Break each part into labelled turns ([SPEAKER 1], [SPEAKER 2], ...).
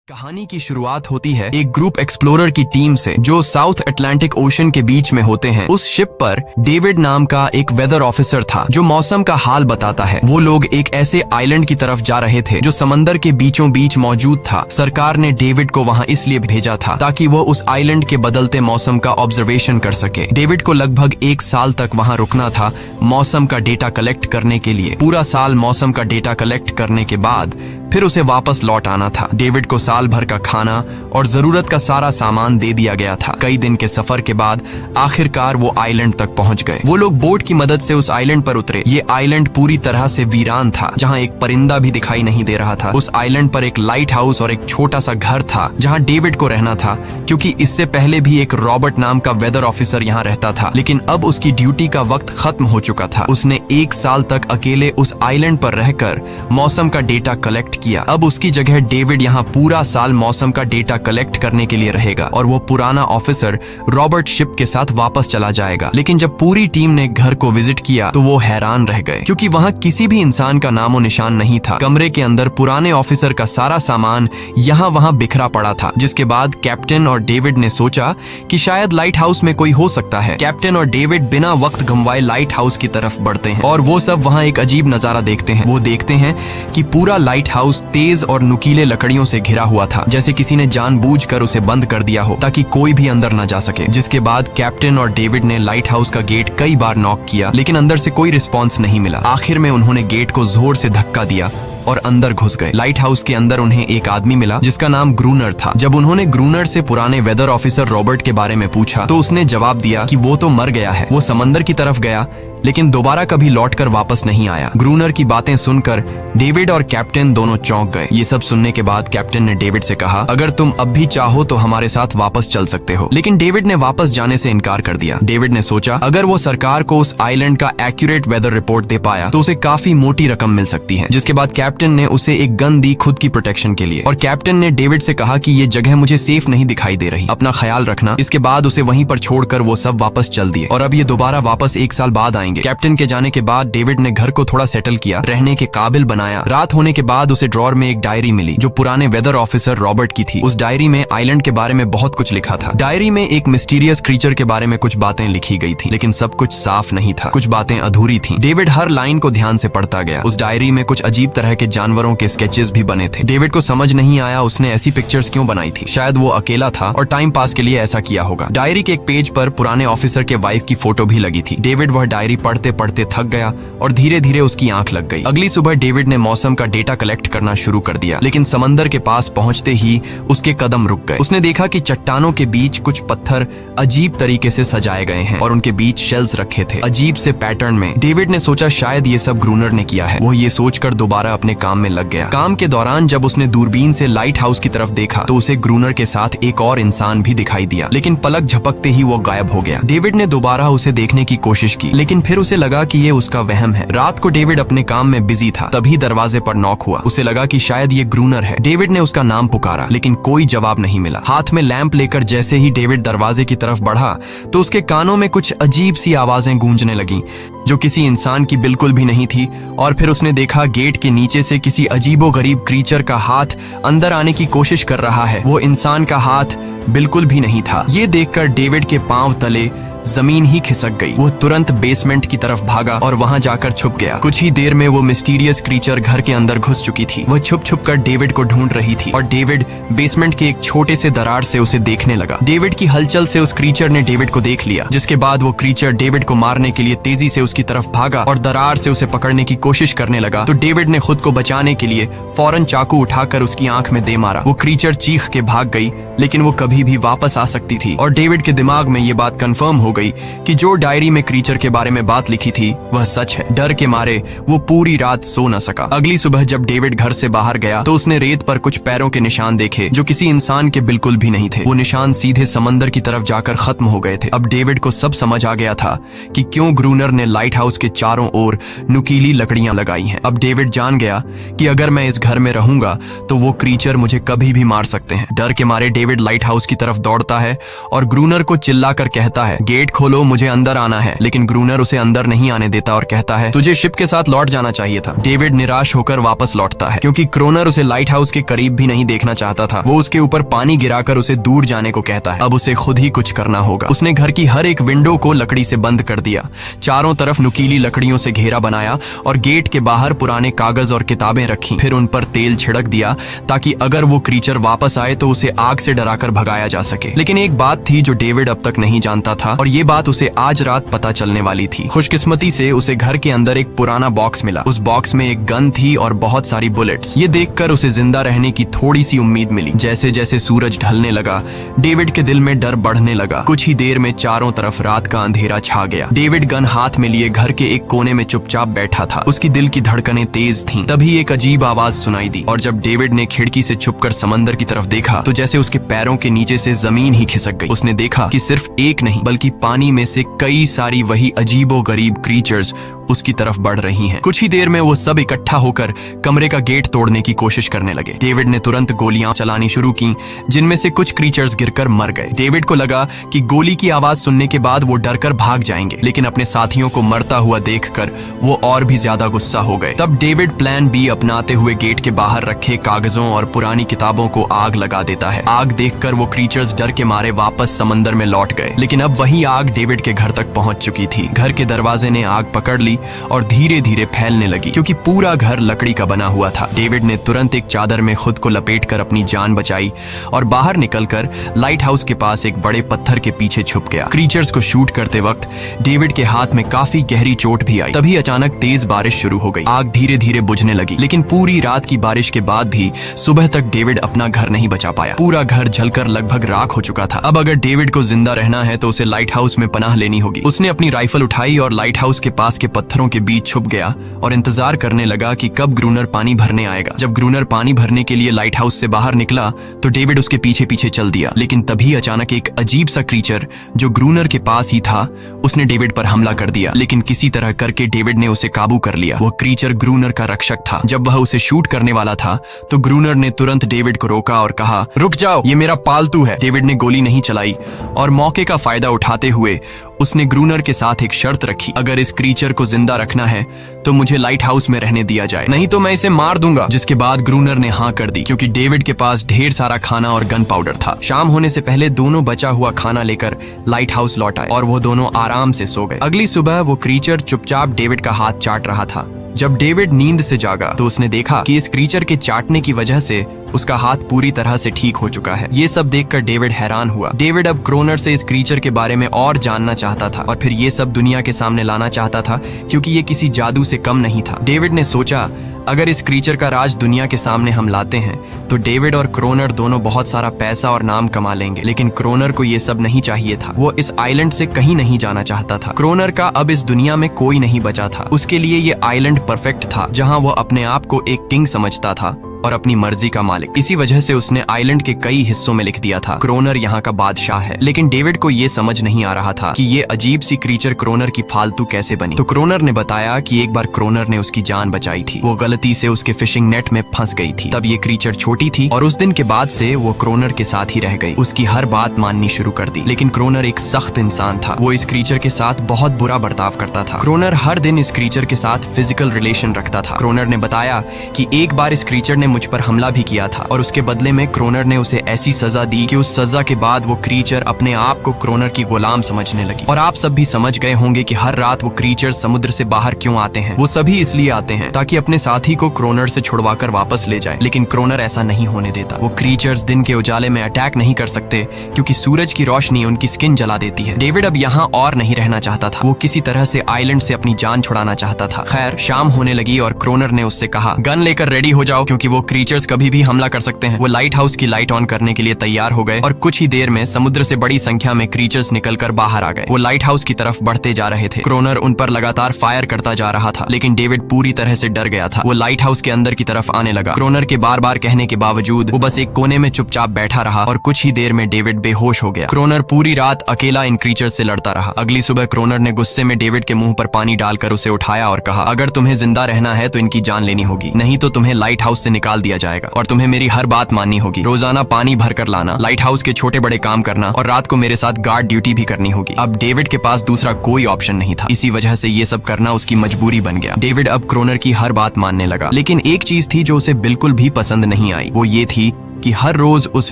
[SPEAKER 1] कहानी की शुरुआत होती है एक ग्रुप एक्सप्लोरर की टीम से जो साउथ अटलांटिक ओशन के बीच में होते हैं। उस शिप पर डेविड नाम का एक वेदर ऑफिसर था जो मौसम का हाल बताता है। वो लोग एक ऐसे आइलैंड की तरफ जा रहे थे जो समंदर के बीचों बीच मौजूद था। सरकार ने डेविड को वहां इसलिए भेजा था ताकि वो उस आइलैंड के बदलते मौसम का ऑब्जर्वेशन कर सके। डेविड को लगभग 1 साल तक वहां रुकना था मौसम का डेटा कलेक्ट करने के लिए। पूरा साल मौसम का डेटा कलेक्ट करने के बाद फिर उसे वापस लौट आना था। डेविड को साल भर का खाना और जरूरत का सारा सामान दे दिया गया था। कई दिन के सफर के बाद आखिरकार वो आइलैंड तक पहुंच गए। वो लोग बोट की मदद से उस आइलैंड पर उतरे। ये आइलैंड पूरी तरह से वीरान था, जहां एक परिंदा भी दिखाई नहीं दे रहा था। उस आइलैंड पर एक लाइट हाउस और एक छोटा सा घर था जहां डेविड को रहना था, क्योंकि इससे पहले भी एक रॉबर्ट नाम का वेदर ऑफिसर यहाँ रहता था, लेकिन अब उसकी ड्यूटी का वक्त खत्म हो चुका था। उसने 1 साल तक अकेले उस आइलैंड पर रहकर मौसम का डेटा कलेक्ट किया। अब उसकी जगह डेविड यहाँ पूरा साल मौसम का डेटा कलेक्ट करने के लिए रहेगा और वो पुराना ऑफिसर रॉबर्ट शिप के साथ वापस चला जाएगा। लेकिन जब पूरी टीम ने घर को विजिट किया तो वो हैरान रह गए, क्योंकि वहाँ किसी भी इंसान का नामो निशान नहीं था। कमरे के अंदर पुराने ऑफिसर का सारा सामान यहाँ वहाँ बिखरा पड़ा था। जिसके बाद कैप्टन और डेविड ने सोचा कि शायद लाइट हाउस में कोई हो सकता है। कैप्टन और डेविड बिना वक्त गंवाए लाइट हाउस की तरफ बढ़ते हैं और वो सब वहाँ एक अजीब नजारा देखते हैं। वो देखते हैं कि पूरा लाइट हाउस तेज और नुकीले लकड़ियों से घिरा हुआ था, जैसे किसी ने जानबूझकर उसे बंद कर दिया हो ताकि कोई भी अंदर न जा सके। जिसके बाद कैप्टन और डेविड ने लाइट हाउस का गेट कई बार नॉक किया, लेकिन अंदर से कोई रिस्पॉन्स नहीं मिला। आखिर में उन्होंने गेट को जोर से धक्का दिया और अंदर घुस गए। लाइट हाउस के अंदर उन्हें एक आदमी मिला जिसका नाम ग्रूनर था। जब उन्होंने ग्रूनर से पुराने वेदर ऑफिसर रॉबर्ट के बारे में पूछा तो उसने जवाब दिया कि वो तो मर गया है। वो समंदर की तरफ गया लेकिन दोबारा कभी लौटकर वापस नहीं आया। ग्रूनर की बातें सुनकर डेविड और कैप्टन दोनों चौंक गए। ये सब सुनने के बाद कैप्टन ने डेविड से कहा, अगर तुम अब भी चाहो तो हमारे साथ वापस चल सकते हो। लेकिन डेविड ने वापस जाने से इनकार कर दिया। डेविड ने सोचा अगर वो सरकार को उस आइलैंड का एक्यूरेट वेदर रिपोर्ट दे पाया तो उसे काफी मोटी रकम मिल सकती है। जिसके बाद कैप्टन ने उसे एक गन दी खुद की प्रोटेक्शन के लिए, और कैप्टन ने डेविड से कहा कि ये जगह मुझे सेफ नहीं दिखाई दे रही, अपना ख्याल रखना। इसके बाद उसे वहीं पर छोड़कर वो सब वापस चल दिए और अब ये दोबारा वापस 1 साल बाद आएंगे। कैप्टन के जाने के बाद डेविड ने घर को थोड़ा सेटल किया, रहने के काबिल बनाया। रात होने के बाद उसे ड्रॉर में एक डायरी मिली जो पुराने वेदर ऑफिसर रॉबर्ट की थी। उस डायरी में आइलैंड के बारे में बहुत कुछ लिखा था। डायरी में एक मिस्टीरियस क्रीचर के बारे में कुछ बातें लिखी गई थी, लेकिन सब कुछ साफ नहीं था। कुछ बातें अधूरी थी। डेविड हर लाइन को ध्यान से पढ़ता गया। उस डायरी में कुछ अजीब तरह के जानवरों के स्केचेस भी बने थे। डेविड को समझ नहीं आया उसने ऐसी पिक्चर्स क्यों बनाई थी। शायद वो अकेला था और टाइम पास के लिए ऐसा किया होगा। डायरी के एक पेज पर पुराने ऑफिसर के वाइफ की फोटो भी लगी थी। डेविड वह डायरी पढ़ते पढ़ते थक गया और धीरे धीरे उसकी आंख लग गई। अगली सुबह डेविड ने मौसम का डेटा कलेक्ट करना शुरू कर दिया, लेकिन समंदर के पास पहुंचते ही उसके कदम रुक गए। उसने देखा कि चट्टानों के बीच कुछ पत्थर अजीब तरीके से सजाए गए हैं और उनके बीच शेल्स रखे थे अजीब से पैटर्न में। डेविड ने सोचा शायद ये सब ग्रूनर ने किया है। वो ये सोचकर दोबारा अपने काम में लग गया। काम के दौरान जब उसने दूरबीन से लाइट हाउस की तरफ देखा तो उसे ग्रूनर के साथ एक और इंसान भी दिखाई दिया, लेकिन पलक झपकते ही वो गायब हो गया। डेविड ने दोबारा उसे देखने की कोशिश की, लेकिन फिर उसे लगा कि ये उसका वहम है। रात को डेविड अपने काम में बिजी था, तभी दरवाजे पर नॉक हुआ। उसे लगा कि शायद ये ग्रूनर है। डेविड ने उसका नाम पुकारा, लेकिन कोई जवाब नहीं मिला। हाथ में लैंप लेकर जैसे ही डेविड दरवाजे की तरफ बढ़ा तो उसके कानों में कुछ अजीब सी आवाजें गूंजने लगीं जो किसी इंसान की बिल्कुल भी नहीं थी। और फिर उसने देखा गेट के नीचे से किसी अजीबोगरीब क्रीचर का हाथ अंदर आने की कोशिश कर रहा है। वो इंसान का हाथ बिल्कुल भी नहीं था। ये देखकर डेविड के पांव तले जमीन ही खिसक गई। वो तुरंत बेसमेंट की तरफ भागा और वहां जाकर छुप गया। कुछ ही देर में वो मिस्टीरियस क्रीचर घर के अंदर घुस चुकी थी। वह छुप छुप कर डेविड को ढूंढ रही थी और डेविड बेसमेंट के एक छोटे से दरार से उसे देखने लगा। डेविड की हलचल से उस क्रीचर ने डेविड को देख लिया, जिसके बाद वो क्रीचर डेविड को मारने के लिए तेजी से उसकी तरफ भागा और दरार से उसे पकड़ने की कोशिश करने लगा। तो डेविड ने खुद को बचाने के लिए फौरन चाकू उठाकर उसकी आंख में दे मारा। वो क्रीचर चीख के भाग गई, लेकिन वो कभी भी वापस आ सकती थी। और डेविड के दिमाग में ये बात कंफर्म हो गई कि जो डायरी में क्रीचर के बारे में बात लिखी थी वह सच है। डर के मारे वो पूरी रात सो न सका। अगली सुबह जब डेविड घर से बाहर गया तो उसने रेत पर कुछ पैरों के निशान देखे जो किसी इंसान के बिल्कुल भी नहीं थे। वो निशान सीधे समंदर की तरफ जाकर खत्म हो गए थे। अब डेविड को सब समझ आ गया था कि क्यों ग्रूनर ने लाइट हाउस के चारों ओर नुकीली लकड़ियां लगाई हैं। अब डेविड जान गया कि अगर मैं इस घर में रहूंगा तो वो क्रीचर मुझे कभी भी मार सकते हैं। डर के मारे डेविड लाइट हाउस की तरफ दौड़ता है और ग्रूनर को चिल्लाकर कहता है, गेट गेट खोलो, मुझे अंदर आना है। लेकिन ग्रूनर उसे अंदर नहीं आने देता और कहता है तुझे शिप के साथ लौट जाना चाहिए था। डेविड निराश होकर वापस लौटता है क्योंकि क्रोनर उसे लाइट हाउस के करीब भी नहीं देखना चाहता था। वो उसके ऊपर पानी गिराकर उसे दूर जाने को कहता है। अब उसे खुद ही कुछ करना होगा। उसने घर की हर एक विंडो को लकड़ी से बंद कर दिया, चारों तरफ नुकीली लकड़ियों से घेरा बनाया और गेट के बाहर पुराने कागज और किताबें रखी। फिर उन पर तेल छिड़क दिया ताकि अगर वो क्रीचर वापस आए तो उसे आग से डराकर भगाया जा सके। लेकिन एक बात थी जो डेविड अब तक नहीं जानता था और ये बात उसे आज रात पता चलने वाली थी। खुशकिस्मती से उसे घर के अंदर एक पुराना बॉक्स मिला। उस बॉक्स में एक गन थी और बहुत सारी बुलेट्स। ये देखकर उसे जिंदा रहने की थोड़ी सी उम्मीद मिली। जैसे जैसे सूरज ढलने लगा, डेविड के दिल में डर बढ़ने लगा। कुछ ही देर में चारों तरफ रात का अंधेरा छा गया। डेविड गन हाथ में लिए घर के एक कोने में चुपचाप बैठा था। उसकी दिल की धड़कनें तेज थीं। तभी एक अजीब आवाज सुनाई दी और जब डेविड ने खिड़की से छुपकर समंदर की तरफ देखा तो जैसे उसके पैरों के नीचे से जमीन ही खिसक गई। उसने देखा कि सिर्फ एक नहीं बल्कि पानी में से कई सारी वही अजीबोगरीब क्रीचर्स उसकी तरफ बढ़ रही हैं। कुछ ही देर में वो सब इकट्ठा होकर कमरे का गेट तोड़ने की कोशिश करने लगे। डेविड ने तुरंत गोलियां चलानी शुरू की, जिनमें से कुछ क्रीचर्स गिरकर मर गए। डेविड को लगा कि गोली की आवाज सुनने के बाद वो डरकर भाग जाएंगे, लेकिन अपने साथियों को मरता हुआ देखकर वो और भी ज्यादा गुस्सा हो गए। तब डेविड प्लान बी अपनाते हुए गेट के बाहर रखे कागजों और पुरानी किताबों को आग लगा देता है। आग देखकर वो क्रीचर्स डर के मारे वापस समंदर में लौट गए, लेकिन अब वही आग डेविड के घर तक पहुंच चुकी थी। घर के दरवाजे ने आग पकड़ ली और धीरे धीरे फैलने लगी क्योंकि पूरा घर लकड़ी का बना हुआ था। डेविड ने तुरंत एक चादर में खुद को लपेटकर अपनी जान बचाई और बाहर निकलकर लाइट हाउस के पास एक बड़े पत्थर के पीछे छुप गया। क्रीचर्स को शूट करते वक्त डेविड के हाथ में काफी गहरी चोट भी आई। तभी अचानक तेज बारिश शुरू हो गई। आग धीरे धीरे बुझने लगी, लेकिन पूरी रात की बारिश के बाद भी सुबह तक डेविड अपना घर नहीं बचा पाया। पूरा घर जलकर लगभग राख हो चुका था। अब अगर डेविड को जिंदा रहना है तो उसे लाइट हाउस में पनाह लेनी होगी। उसने अपनी राइफल उठाई और लाइट हाउस के पास के पत्थरों के बीच छुप गया और इंतजार करने लगा कि कब ग्रूनर पानी भरने आएगा। जब ग्रूनर पानी भरने के लिए लाइट हाउस से बाहर निकला तो डेविड उसके पीछे पीछे चल दिया, लेकिन तभी अचानक एक अजीब सा क्रीचर जो ग्रूनर के पास ही था उसने डेविड पर हमला कर दिया। लेकिन किसी तरह करके डेविड ने उसे काबू कर लिया। वह क्रीचर ग्रूनर का रक्षक था। जब वह उसे शूट करने वाला था तो ग्रूनर ने तुरंत डेविड को रोका और कहा, रुक जाओ, ये मेरा पालतू है। डेविड ने गोली नहीं चलाई और मौके का फायदा उठाते हुए उसने ग्रूनर के साथ एक शर्त रखी, अगर इस क्रीचर को जिंदा रखना है तो मुझे लाइट हाउस में रहने दिया जाए, नहीं तो मैं इसे मार दूंगा। जिसके बाद ग्रूनर ने हाँ कर दी क्योंकि डेविड के पास ढेर सारा खाना और गन पाउडर था। शाम होने से पहले दोनों बचा हुआ खाना लेकर लाइट हाउस लौट आए और वो दोनों आराम से सो गए। अगली सुबह वो क्रीचर चुपचाप डेविड का हाथ चाट रहा था। जब डेविड नींद से जागा तो उसने देखा कि इस क्रीचर के चाटने की वजह से उसका हाथ पूरी तरह से ठीक हो चुका है। ये सब देखकर डेविड हैरान हुआ। डेविड अब क्रोनर से इस क्रीचर के बारे में और जानना चाहता था और फिर ये सब दुनिया के सामने लाना चाहता था क्योंकि ये किसी जादू से कम नहीं था। डेविड ने सोचा, अगर इस क्रीचर का राज दुनिया के सामने हम लाते हैं तो डेविड और क्रोनर दोनों बहुत सारा पैसा और नाम कमा लेंगे। लेकिन क्रोनर को ये सब नहीं चाहिए था। वो इस आइलैंड से कहीं नहीं जाना चाहता था। क्रोनर का अब इस दुनिया में कोई नहीं बचा था। उसके लिए ये आइलैंड परफेक्ट था जहां वो अपने आप को एक किंग समझता था और अपनी मर्जी का मालिक। इसी वजह से उसने आइलैंड के कई हिस्सों में लिख दिया था, क्रोनर यहाँ का बादशाह है। लेकिन डेविड को ये समझ नहीं आ रहा था कि ये अजीब सी क्रीचर क्रोनर की फालतू कैसे बनी। तो क्रोनर ने बताया कि एक बार क्रोनर ने उसकी जान बचाई थी। वो गलती से उसके फिशिंग नेट में फंस गई थी। तब ये क्रीचर छोटी थी और उस दिन के बाद से वो क्रोनर के साथ ही रह गई। उसकी हर बात माननी शुरू कर दी। लेकिन क्रोनर एक सख्त इंसान था। वो इस क्रीचर के साथ बहुत बुरा बर्ताव करता था। क्रोनर हर दिन इस क्रीचर के साथ फिजिकल रिलेशन रखता था। क्रोनर ने बताया कि एक बार इस क्रीचर ने मुझ पर हमला भी किया था और उसके बदले में क्रोनर ने उसे ऐसी सजा दी कि उस सजा के बाद वो क्रीचर अपने आप को क्रोनर की गुलाम समझने लगी। और आप सब भी समझ गए होंगे कि हर रात वो क्रीचर समुद्र से बाहर क्यों आते हैं। वो सभी इसलिए आते हैं ताकि अपने साथी को क्रोनर से छुड़वाकर वापस ले जाए। लेकिन क्रोनर ऐसा नहीं होने देता। वो क्रीचर्स दिन के उजाले में अटैक नहीं कर सकते क्योंकि सूरज की रोशनी उनकी स्किन जला देती है। डेविड अब यहाँ और नहीं रहना चाहता था। वो किसी तरह से आइलैंड से अपनी जान छुड़ाना चाहता था। खैर, शाम होने लगी और क्रोनर ने उससे कहा, गन लेकर रेडी हो जाओ क्योंकि वो क्रीचर्स कभी भी हमला कर सकते हैं। वो लाइट हाउस की लाइट ऑन करने के लिए तैयार हो गए और कुछ ही देर में समुद्र से बड़ी संख्या में क्रीचर्स निकलकर बाहर आ गए। वो लाइट हाउस की तरफ बढ़ते जा रहे थे। क्रोनर उन पर लगातार फायर करता जा रहा था, लेकिन डेविड पूरी तरह से डर गया था। वो लाइट हाउस के अंदर की तरफ आने लगा। क्रोनर के बार बार कहने के बावजूद वो बस एक कोने में चुपचाप बैठा रहा और कुछ ही देर में डेविड बेहोश हो गया। क्रोनर पूरी रात अकेला इन क्रीचर्स से लड़ता रहा। अगली सुबह क्रोनर ने गुस्से में डेविड के मुंह पर पानी डालकर उसे उठाया और कहा, अगर तुम्हें जिंदा रहना है तो इनकी जान लेनी होगी, नहीं तो तुम्हें लाइट हाउस से निकाल निकाल दिया जाएगा और तुम्हें मेरी हर बात माननी होगी। रोजाना पानी भर कर लाना, लाइट हाउस के छोटे बड़े काम करना और रात को मेरे साथ गार्ड ड्यूटी भी करनी होगी। अब डेविड के पास दूसरा कोई ऑप्शन नहीं था। इसी वजह से ये सब करना उसकी मजबूरी बन गया। डेविड अब क्रोनर की हर बात मानने लगा, लेकिन एक चीज थी जो उसे बिल्कुल भी पसंद नहीं आई। वो ये थी कि हर रोज उस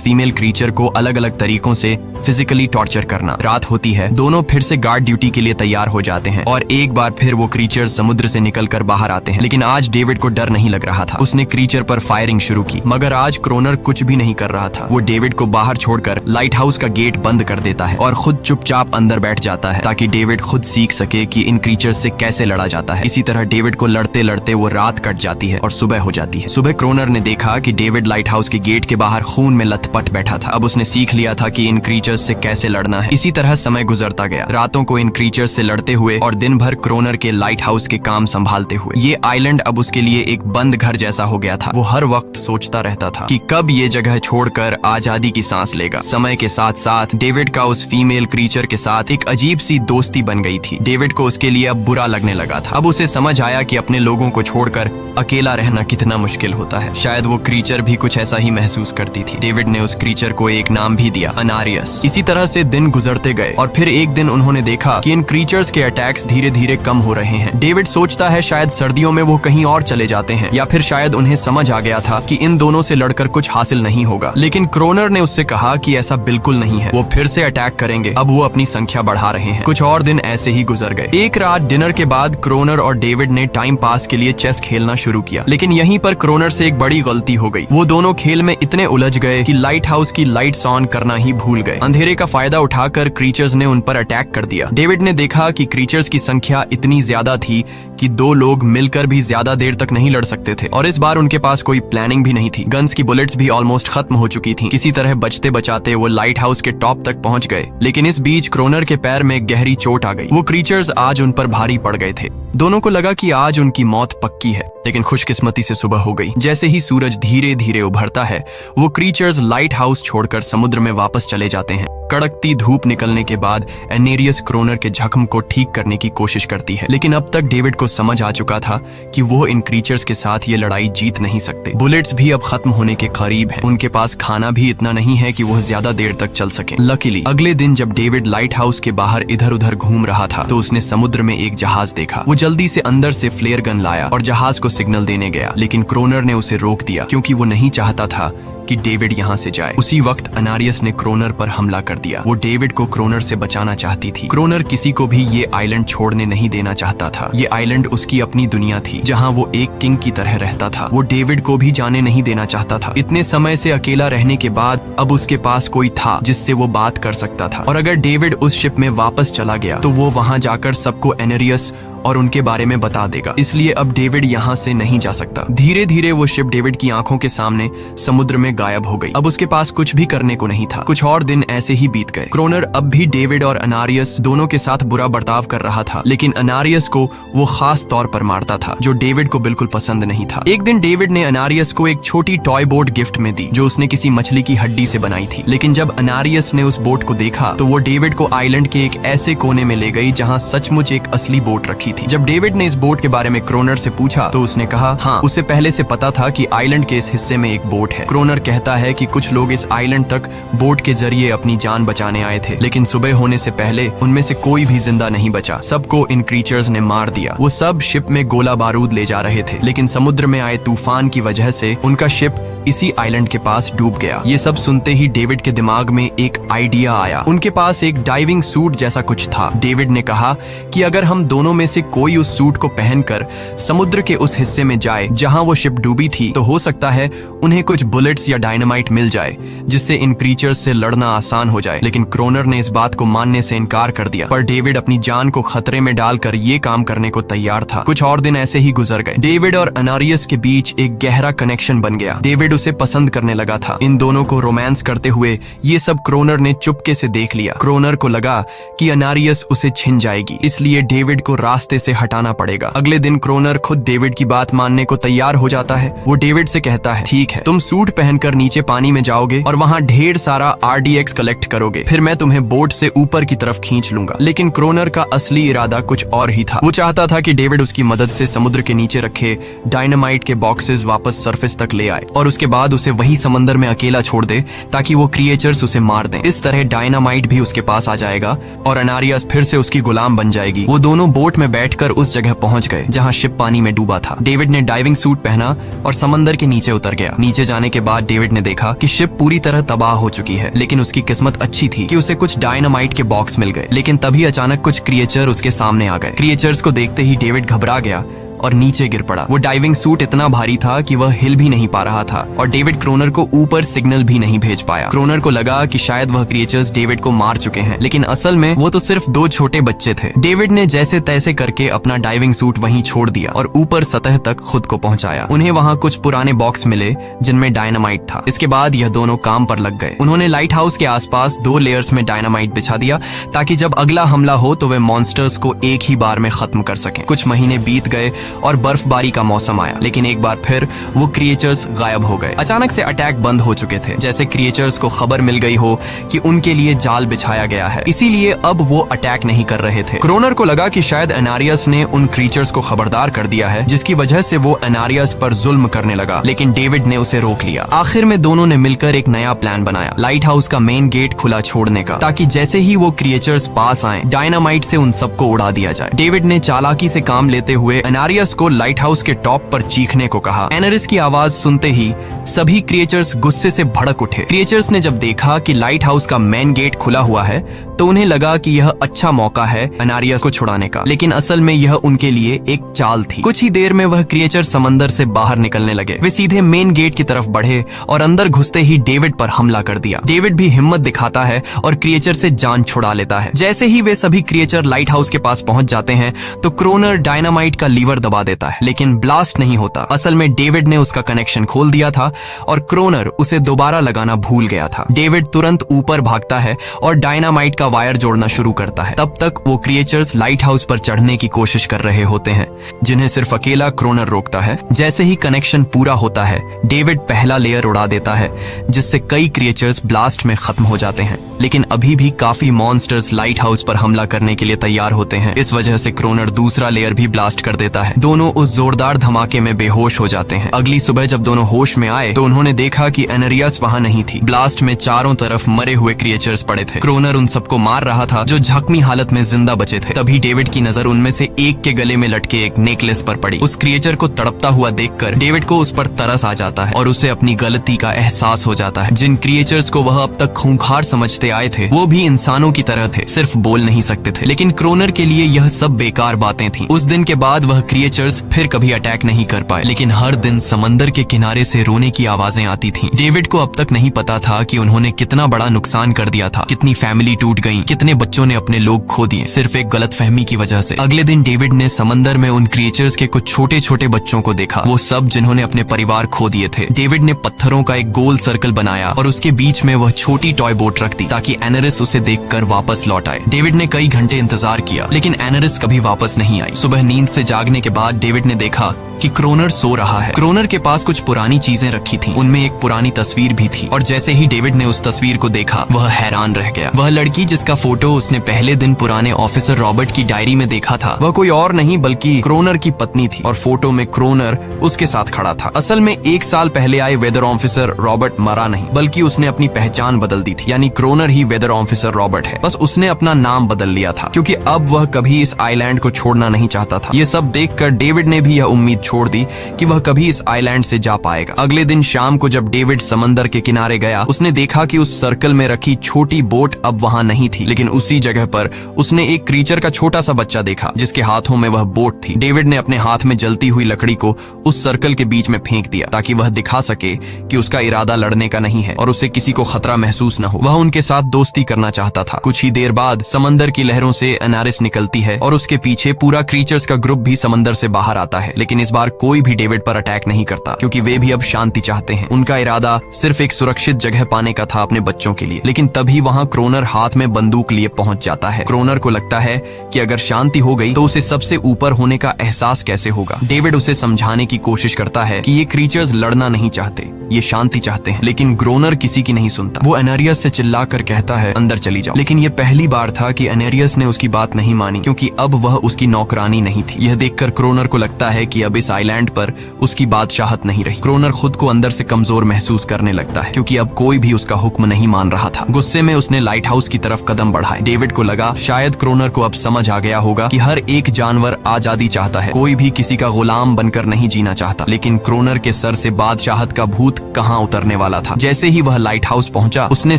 [SPEAKER 1] फीमेल क्रीचर को अलग अलग तरीकों से फिजिकली टॉर्चर करना। रात होती है, दोनों फिर से गार्ड ड्यूटी के लिए तैयार हो जाते हैं और एक बार फिर वो क्रीचर समुद्र से निकलकर बाहर आते हैं। लेकिन आज डेविड को डर नहीं लग रहा था। उसने क्रीचर पर फायरिंग शुरू की, मगर आज क्रोनर कुछ भी नहीं कर रहा था। वो डेविड को बाहर छोड़कर लाइट हाउस का गेट बंद कर देता है और खुद चुपचाप अंदर बैठ जाता है ताकि डेविड खुद सीख सके कि इन क्रीचर से कैसे लड़ा जाता है। इसी तरह डेविड को लड़ते लड़ते वो रात कट जाती है और सुबह हो जाती है। सुबह क्रोनर ने देखा कि डेविड लाइट हाउस के गेट के बाहर खून में लथपथ बैठा था। अब उसने सीख लिया था कि इन क्रीचर्स से कैसे लड़ना है। इसी तरह समय गुजरता गया, रातों को इन क्रीचर्स से लड़ते हुए और दिन भर क्रोनर के लाइट हाउस के काम संभालते हुए। ये आइलैंड अब उसके लिए एक बंद घर जैसा हो गया था। वो हर वक्त सोचता रहता था कि कब ये जगह छोड़कर आजादी की सांस लेगा। समय के साथ साथ डेविड का उस फीमेल क्रीचर के साथ एक अजीब सी दोस्ती बन गई थी। डेविड को उसके लिए अब बुरा लगने लगा था। अब उसे समझ आया कि अपने लोगों को छोड़कर अकेला रहना कितना मुश्किल होता है। शायद वो क्रीचर भी कुछ ऐसा ही महसूस करती थी। डेविड ने उस क्रीचर को एक नाम भी दिया, अनारियस। इसी तरह से दिन गुजरते गए और फिर एक दिन उन्होंने देखा कि इन क्रीचर्स के अटैक्स धीरे धीरे कम हो रहे हैं। डेविड सोचता है शायद सर्दियों में वो कहीं और चले जाते हैं या फिर शायद उन्हें समझ आ गया था कि इन दोनों से लड़कर कुछ हासिल नहीं होगा। लेकिन क्रोनर ने उससे कहा कि ऐसा बिल्कुल नहीं है, वो फिर से अटैक करेंगे। अब वो अपनी संख्या बढ़ा रहे हैं। कुछ और दिन ऐसे ही गुजर गए। एक रात डिनर के बाद क्रोनर और डेविड ने टाइम पास के लिए चेस खेलना शुरू किया, लेकिन यहीं पर क्रोनर से एक बड़ी गलती हो गई। वो दोनों खेल में इतने उलझ गए कि लाइट हाउस की लाइट्स ऑन करना ही भूल गए। अंधेरे का फायदा उठाकर क्रीचर्स ने उन पर अटैक कर दिया। डेविड ने देखा कि क्रीचर्स की संख्या इतनी ज्यादा थी कि दो लोग मिलकर भी ज्यादा देर तक नहीं लड़ सकते थे और इस बार उनके पास कोई प्लानिंग भी नहीं थी। गन्स की बुलेट्स भी ऑलमोस्ट खत्म हो चुकी थी। किसी तरह बचते बचाते वो लाइट हाउस के टॉप तक पहुंच गए, लेकिन इस बीच क्रोनर के पैर में गहरी चोट आ गई। वो क्रीचर्स आज उन पर भारी पड़ गए थे। दोनों को लगा कि आज उनकी मौत पक्की है, लेकिन खुशकिस्मती से सुबह हो गई। जैसे ही सूरज धीरे धीरे उभरता है, वो क्रीचर्स लाइट हाउस छोड़कर समुद्र में वापस चले जाते हैं। कड़कती धूप निकलने के बाद एनेरियस क्रोनर के जख्म को ठीक करने की कोशिश करती है, लेकिन अब तक डेविड को समझ आ चुका था कि वो इन क्रीचर्स के साथ ये लड़ाई जीत नहीं सकते। बुलेट्स भी अब खत्म होने के करीब हैं। उनके पास खाना भी इतना नहीं है कि वो ज्यादा देर तक चल सके। लकीली अगले दिन जब डेविड लाइट हाउस के बाहर इधर उधर घूम रहा था तो उसने समुद्र में एक जहाज देखा। वो जल्दी से अंदर से फ्लेयर गन लाया और जहाज को सिग्नल देने गया, लेकिन क्रोनर ने उसे रोक दिया क्योंकि वो नहीं चाहता था कि डेविड यहाँ से जाए। उसी वक्त अनारियस ने क्रोनर पर हमला कर दिया। वो डेविड को क्रोनर से बचाना चाहती थी। क्रोनर किसी को भी ये आइलैंड छोड़ने नहीं देना चाहता था। ये आइलैंड उसकी अपनी दुनिया थी जहाँ वो एक किंग की तरह रहता था। वो डेविड को भी जाने नहीं देना चाहता था। इतने समय से अकेला रहने के बाद अब उसके पास कोई था जिससे वो बात कर सकता था, और अगर डेविड उस शिप में वापस चला गया तो वो वहाँ जाकर सबको एनेरियस और उनके बारे में बता देगा। इसलिए अब डेविड यहाँ से नहीं जा सकता। धीरे धीरे वो शिप डेविड की आंखों के सामने समुद्र में गायब हो गई। अब उसके पास कुछ भी करने को नहीं था। कुछ और दिन ऐसे ही बीत गए। क्रोनर अब भी डेविड और अनारियस दोनों के साथ बुरा बर्ताव कर रहा था, लेकिन अनारियस को वो खास तौर पर मारता था, जो डेविड को बिल्कुल पसंद नहीं था। एक दिन डेविड ने अनारियस को एक छोटी टॉय बोट गिफ्ट में दी जो उसने किसी मछली की हड्डी से बनाई थी। लेकिन जब अनारियस ने उस बोट को देखा तो वो डेविड को आइलैंड के एक ऐसे कोने में ले गई जहाँ सचमुच एक असली बोट रखी थी। जब डेविड ने इस बोट के बारे में क्रोनर से पूछा तो उसने कहा हाँ, उसे पहले से पता था कि आइलैंड के इस हिस्से में एक बोट है। क्रोनर कहता है कि कुछ लोग इस आइलैंड तक बोट के जरिए अपनी जान बचाने आए थे, लेकिन सुबह होने से पहले उनमें से कोई भी जिंदा नहीं बचा। सबको इन क्रीचर्स ने मार दिया। वो सब शिप में गोला बारूद ले जा रहे थे, लेकिन समुद्र में आए तूफान की वजह से उनका शिप इसी आइलैंड के पास डूब गया। ये सब सुनते ही डेविड के दिमाग में एक आइडिया आया। उनके पास एक डाइविंग सूट जैसा कुछ था। डेविड ने कहा कि अगर हम दोनों में से कोई उस सूट को पहनकर समुद्र के उस हिस्से में जाए जहां वो शिप डूबी थी, तो हो सकता है उन्हें कुछ बुलेट्स या डायनामाइट मिल जाए जिससे इन क्रीचर्स से लड़ना आसान हो जाए। लेकिन क्रोनर ने इस बात को मानने से इनकार कर दिया, पर डेविड अपनी जान को खतरे में डालकर ये काम करने को तैयार था। कुछ और दिन ऐसे ही गुजर गए। डेविड और अनारियस के बीच एक गहरा कनेक्शन बन गया। डेविड डेविड उसे पसंद करने लगा था। इन दोनों को रोमांस करते हुए ये सब क्रोनर ने चुपके से देख लिया। क्रोनर को लगा कि अनारियस उसे छिन जाएगी, इसलिए डेविड को रास्ते से हटाना पड़ेगा। अगले दिन क्रोनर खुद डेविड की बात मानने को तैयार हो जाता है। वो डेविड से कहता है, ठीक है, तुम सूट पहनकर नीचे पानी में जाओगे और वहाँ ढेर सारा RDX कलेक्ट करोगे, फिर मैं तुम्हें बोट से ऊपर की तरफ खींच लूंगा। लेकिन क्रोनर का असली इरादा कुछ और ही था। वो चाहता था कि डेविड उसकी मदद से समुद्र के नीचे रखे डायनामाइट के बॉक्सेस वापस सरफेस तक ले आए और उसके बाद उसे वही समंदर में अकेला छोड़ दे ताकि वो क्रिएचर्स उसे मार दें। इस तरह डायनामाइट भी उसके पास आ जाएगा और अनारियस फिर से उसकी गुलाम बन जाएगी। वो दोनों बोट में बैठकर उस जगह पहुंच गए जहां शिप पानी में डूबा था। डेविड ने डाइविंग सूट पहना और समंदर के नीचे उतर गया। नीचे जाने के बाद डेविड ने देखा कि शिप पूरी तरह तबाह हो चुकी है, लेकिन उसकी किस्मत अच्छी थी कि उसे कुछ डायनामाइट के बॉक्स मिल गए। लेकिन तभी अचानक कुछ क्रिएचर उसके सामने आ गए। क्रिएचर्स को देखते ही डेविड घबरा गया और नीचे गिर पड़ा। वो डाइविंग सूट इतना भारी था कि वह हिल भी नहीं पा रहा था और डेविड क्रोनर को ऊपर सिग्नल भी नहीं भेज पाया। क्रोनर को लगा कि शायद वह क्रिएचर्स डेविड को मार चुके हैं, लेकिन असल में वो तो सिर्फ दो छोटे बच्चे थे। डेविड ने जैसे तैसे करके अपना डाइविंग सूट वहीं छोड़ दिया और ऊपर सतह तक खुद को पहुंचाया। उन्हें वहां कुछ पुराने बॉक्स मिले जिनमें डायनामाइट था। इसके बाद यह दोनों काम पर लग गए। उन्होंने लाइट हाउस के आसपास 2 लेयर्स में डायनामाइट बिछा दिया ताकि जब अगला हमला हो तो वे मॉन्स्टर्स को एक ही बार में खत्म कर सकें। कुछ महीने बीत गए और बर्फबारी का मौसम आया, लेकिन एक बार फिर वो क्रिएचर्स गायब हो गए। अचानक से अटैक बंद हो चुके थे, जैसे क्रिएचर्स को खबर मिल गई हो कि उनके लिए जाल बिछाया गया है, इसीलिए अब वो अटैक नहीं कर रहे थे। क्रोनर को लगा कि शायद अनारियस ने उन क्रिएचर्स को खबरदार कर दिया है, जिसकी वजह से वो अनारियस पर जुल्म करने लगा, लेकिन डेविड ने उसे रोक लिया। आखिर में दोनों ने मिलकर एक नया प्लान बनाया, लाइट हाउस का मेन गेट खुला छोड़ने का, ताकि जैसे ही वो क्रिएचर्स पास आए डायनामाइट से उन सबको उड़ा दिया जाए। डेविड ने चालाकी से काम लेते हुए अनारियस को लाइट हाउस के टॉप पर चीखने को कहा। एनरिस की आवाज सुनते ही सभी क्रिएचर्स गुस्से से भड़क उठे। क्रिएचर्स ने जब देखा कि लाइट हाउस का मेन गेट खुला हुआ है तो उन्हें लगा कि यह अच्छा मौका है अनारियस को छुड़ाने का, लेकिन असल में यह उनके लिए एक चाल थी। कुछ ही देर में वह क्रिएचर समंदर से बाहर निकलने लगे। वे सीधे मेन गेट की तरफ बढ़े और अंदर घुसते ही डेविड पर हमला कर दिया। डेविड भी हिम्मत दिखाता है और क्रिएचर से जान छुड़ा लेता है। जैसे ही वे सभी क्रिएचर लाइट हाउस के पास पहुंच जाते हैं तो क्रोनर डायनामाइट का लीवर दबा देता है, लेकिन ब्लास्ट नहीं होता। असल में डेविड ने उसका कनेक्शन खोल दिया था और क्रोनर उसे दोबारा लगाना भूल गया था। डेविड तुरंत ऊपर भागता है और डायनामाइट का वायर जोड़ना शुरू करता है। तब तक वो क्रिएचर्स लाइट हाउस पर चढ़ने की कोशिश कर रहे होते हैं, जिन्हें सिर्फ अकेला क्रोनर रोकता है। जैसे ही कनेक्शन पूरा होता है डेविड पहला लेयर उड़ा देता है, जिससे कई क्रिएचर्स ब्लास्ट में खत्म हो जाते हैं, लेकिन अभी भी काफी मॉन्स्टर्स लाइट हाउस पर हमला करने के लिए तैयार होते हैं। इस वजह से क्रोनर दूसरा लेयर भी ब्लास्ट कर देता है। दोनों उस जोरदार धमाके में बेहोश हो जाते हैं। अगली सुबह जब दोनों होश में आए तो उन्होंने देखा कि एनरियस वहां नहीं थी। ब्लास्ट में चारों तरफ मरे हुए क्रिएचर्स पड़े थे। क्रोनर उन सबको मार रहा था जो जख्मी हालत में जिंदा बचे थे। तभी डेविड की नजर उनमें से एक के गले में लटके एक नेकलेस पर पड़ी। उस क्रिएचर को तड़पता हुआ देखकर डेविड को उस पर तरस आ जाता है और उसे अपनी गलती का एहसास हो जाता है। जिन क्रिएचर्स को वह अब तक खूंखार समझते आए थे वो भी इंसानों की तरह थे, सिर्फ बोल नहीं सकते थे। लेकिन क्रोनर के लिए यह सब बेकार बातें थीं। उस दिन के बाद वह क्रिएचर्स फिर कभी अटैक नहीं कर पाए, लेकिन हर दिन समंदर के किनारे से रोने की आवाजें आती थीं। डेविड को अब तक नहीं पता था कि उन्होंने कितना बड़ा नुकसान कर दिया था, कितनी फैमिली टूट गई, कितने बच्चों ने अपने लोग खो दिए, सिर्फ एक गलतफहमी की वजह से। अगले दिन डेविड ने समंदर में उन क्रिएचर्स के कुछ छोटे छोटे बच्चों को देखा, वो सब जिन्होंने अपने परिवार खो दिए थे। डेविड ने पत्थरों का एक गोल सर्कल बनाया और उसके बीच में वह छोटी टॉय बोट रख दी ताकि एनरिस उसे देखकर वापस लौट आए। डेविड ने कई घंटे इंतजार किया, लेकिन एनरिस कभी वापस नहीं आई। सुबह नींद से जागने के बाद डेविड ने देखा कि क्रोनर सो रहा है। क्रोनर के पास कुछ पुरानी चीजें रखी थीं, उनमें एक पुरानी तस्वीर भी थी और जैसे ही डेविड ने उस तस्वीर को देखा वह हैरान रह गया। वह लड़की जिसका फोटो उसने पहले दिन पुराने ऑफिसर रॉबर्ट की डायरी में देखा था वह कोई और नहीं बल्कि क्रोनर की पत्नी थी और फोटो में क्रोनर उसके साथ खड़ा था। असल में 1 साल पहले आए वेदर ऑफिसर रॉबर्ट मरा नहीं, बल्कि उसने अपनी पहचान बदल दी थी, यानी क्रोनर ही वेदर ऑफिसर रॉबर्ट है, बस उसने अपना नाम बदल लिया था क्योंकि अब वह कभी इस आइलैंड को छोड़ना नहीं चाहता था। ये सब देखकर डेविड ने भी यह उम्मीद छोड़ दी कि वह कभी इस आइलैंड से जा पाएगा। अगले दिन शाम को जब डेविड समंदर के किनारे गया उसने देखा कि उस सर्कल में रखी छोटी बोट अब वहां नहीं थी, लेकिन उसी जगह पर उसने एक क्रीचर का छोटा सा बच्चा देखा जिसके हाथों में वह बोट थी। डेविड ने अपने हाथ में जलती हुई लकड़ी को उस सर्कल के बीच में फेंक दिया ताकि वह दिखा सके कि उसका इरादा लड़ने का नहीं है और उसे किसी को खतरा महसूस न हो। वह उनके साथ दोस्ती करना चाहता था। कुछ ही देर बाद समंदर की लहरों से एनारिस निकलती है और उसके पीछे पूरा क्रीचर्स का ग्रुप भी समंदर अंदर से बाहर आता है, लेकिन इस बार कोई भी डेविड पर अटैक नहीं करता क्योंकि वे भी अब शांति चाहते हैं। उनका इरादा सिर्फ एक सुरक्षित जगह पाने का था अपने बच्चों के लिए। लेकिन तभी वहाँ क्रोनर हाथ में बंदूक लिए पहुंच जाता है। क्रोनर को लगता है कि अगर शांति हो गई तो उसे सबसे ऊपर होने का एहसास कैसे होगा। डेविड उसे समझाने की कोशिश करता है कि ये क्रीचर्स लड़ना नहीं चाहते, ये शांति चाहते हैं। लेकिन क्रोनर किसी की नहीं सुनता। वो एनेरियस से चिल्लाकर कहता है अंदर चली जाओ। लेकिन ये पहली बार था कि एनेरियस ने उसकी बात नहीं मानी, क्योंकि अब वह उसकी नौकरानी नहीं थी। यह देखकर क्रोनर को लगता है कि अब इस आइलैंड पर उसकी बादशाहत नहीं रही। क्रोनर खुद को अंदर से कमजोर महसूस करने लगता है, क्योंकि अब कोई भी उसका हुक्म नहीं मान रहा था। गुस्से में उसने लाइट हाउस की तरफ कदम बढ़ाए। डेविड को लगा शायद क्रोनर को अब समझ आ गया होगा कि हर एक जानवर आजादी चाहता है, कोई भी किसी का गुलाम बनकर नहीं जीना चाहता। लेकिन क्रोनर के सर से बादशाहत का भूत कहाँ उतरने वाला था। जैसे ही वह लाइट हाउस पहुंचा, उसने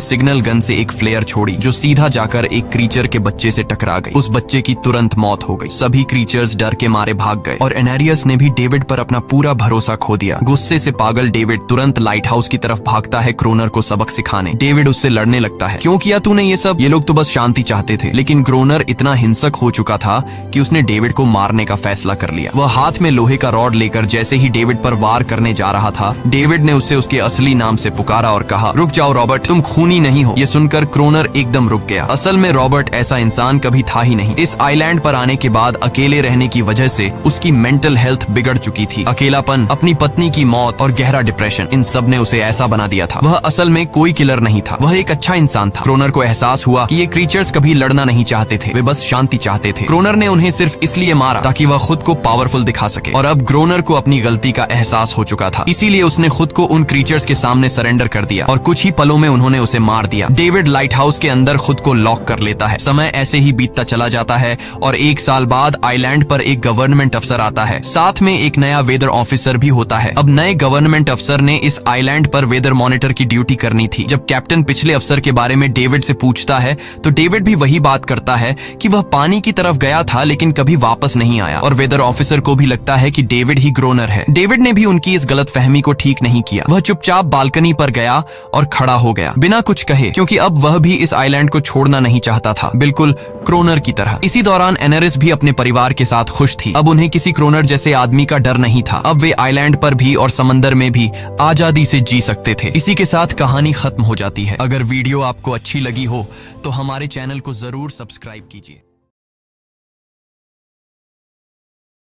[SPEAKER 1] सिग्नल गन से एक फ्लेयर छोड़ी जो सीधा जाकर एक क्रीचर के बच्चे से टकरा गई। उस बच्चे की तुरंत मौत हो गई। सभी क्रीचर्स डर के मारे भाग गए और एनेरियस ने भी डेविड पर अपना पूरा भरोसा खो दिया। गुस्से से पागल डेविड तुरंत लाइट हाउस की तरफ भागता है क्रोनर को सबक सिखाने। डेविड उससे लड़ने लगता है, क्यों किया तूने ये सब? ये लोग तो बस शांति चाहते थे। लेकिन क्रोनर इतना हिंसक हो चुका था कि उसने डेविड को मारने का फैसला कर लिया। वह हाथ में लोहे का रॉड लेकर जैसे ही डेविड पर वार करने जा रहा था, डेविड ने उसे उसके असली नाम से पुकारा और कहा, रुक जाओ रॉबर्ट, तुम खूनी नहीं हो। ये सुनकर क्रोनर एकदम रुक गया। असल में रॉबर्ट ऐसा इंसान कभी था ही नहीं। इस आइलैंड पर आने के बाद अकेले रहने की वजह से उसकी मेंटल हेल्थ बिगड़ चुकी थी। अकेलापन, अपनी पत्नी की मौत और गहरा डिप्रेशन, इन सब ने उसे ऐसा बना दिया था। वह असल में कोई किलर नहीं था, वह एक अच्छा इंसान था। क्रोनर को एहसास हुआ कि ये क्रीचर्स कभी लड़ना नहीं चाहते थे, वे बस शांति चाहते थे। क्रोनर ने उन्हें सिर्फ इसलिए मारा ताकि वह खुद को पावरफुल दिखा सके। और अब क्रोनर को अपनी गलती का एहसास हो चुका था, इसीलिए उसने खुद को उन क्रीचर्स के सामने सरेंडर कर दिया और कुछ ही पलों में उन्होंने उसे मार दिया। डेविड लाइट हाउस के अंदर खुद को लॉक कर लेता है। समय ऐसे ही बीतता चला जाता है और 1 साल बाद आइलैंड पर एक गवर्नमेंट अफसर आता है, साथ में एक नया वेदर ऑफिसर भी होता है। अब नए गवर्नमेंट अफसर ने इस आइलैंड पर वेदर मॉनिटर की ड्यूटी करनी थी। जब कैप्टन पिछले अफसर के बारे में डेविड से पूछता है तो डेविड भी वही बात करता है कि वह पानी की तरफ गया था लेकिन कभी वापस नहीं आया। और वेदर ऑफिसर को भी लगता है कि डेविड ही क्रोनर है। डेविड ने भी उनकी इस गलतफहमी को ठीक नहीं किया। वह चुपचाप बालकनी पर गया और खड़ा हो गया बिना कुछ कहे, क्योंकि अब वह भी इस आइलैंड को छोड़ना नहीं चाहता था, बिल्कुल क्रोनर की तरह। इसी दौरान एनेरिस भी अपने परिवार के साथ खुश थी। अब उन्हें किसी क्रोनर जैसे आदमी का डर नहीं था। अब वे आइलैंड पर भी और समंदर में भी आजादी से जी सकते थे। इसी के साथ कहानी खत्म हो जाती है। अगर वीडियो आपको अच्छी लगी हो तो हमारे चैनल को जरूर सब्सक्राइब कीजिए।